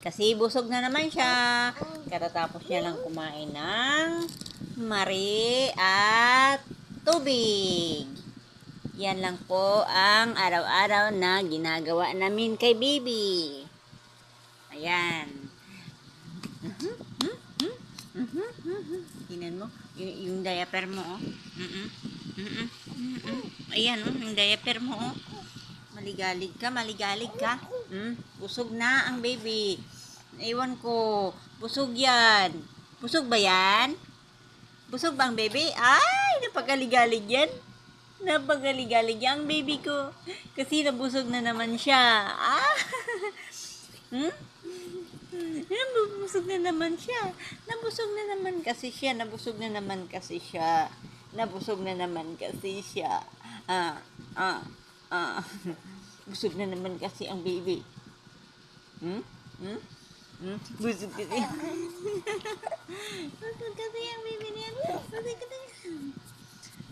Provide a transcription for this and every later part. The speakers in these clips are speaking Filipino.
Kasi busog na naman siya. Katatapos niya lang kumain ng mari at tubig. Yan lang po ang araw-araw na ginagawa namin kay baby. Ayan. Tingnan mo, yung diaper mo, oh. Ayan, oh, yung diaper mo, oh. Maligalig ka. Busog na ang baby. Ewan ko, busog yan. Busog ba yan? Busog ba ang baby? Ay, napakaligalig yan. Napakaligalig ang baby ko. Kasi nabusog na naman siya. Nabusog na naman siya. Nabusog na naman kasi siya. Busog na naman kasi ang baby. Busog kasi. Busog kasi ang baby niyan.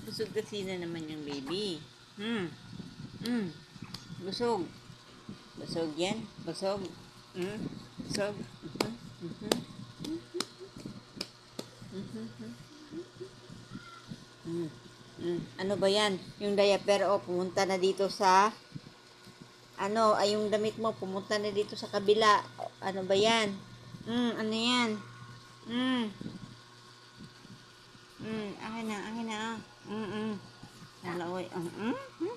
Busog kasi na naman yung baby. Busog. Busog yan. Busog. Busog. Ano ba yan? Yung diaper, oh, pumunta na dito sa yung damit mo, pumunta na dito sa kabila. Ano ba yan? Ano yan? Akin na. Nalaway.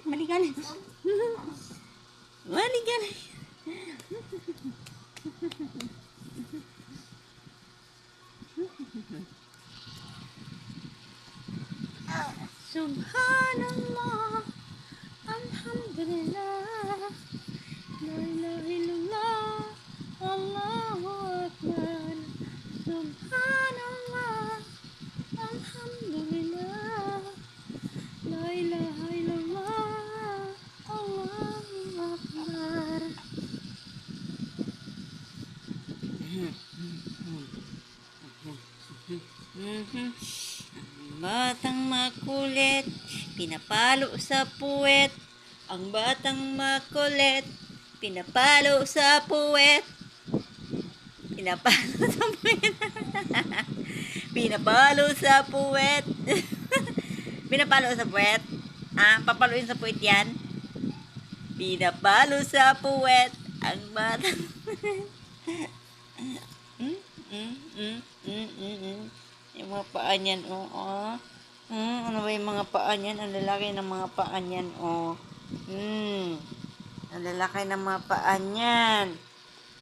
Maligalig. Maligalig. Subhanallah, alhamdulillah, la ilaha illallah, Allahu akbar. Subhanallah, alhamdulillah, la ilaha illallah, Allahu akbar. Batang makulit, pinapalo sa puwet. Ang batang makulit, pinapalo sa puwet. Pinapalo sa puwet. Pinapalo sa puwet. Pinapalo sa puwet. Papaluin sa puwet yan. Pinapalo sa puwet. Ang batang yung mga paa niyan, oh. Ano ba yung mga paa niyan? Ang lalaki ng mga paa niyan, oh. Ang lalaki ng mga paa niyan.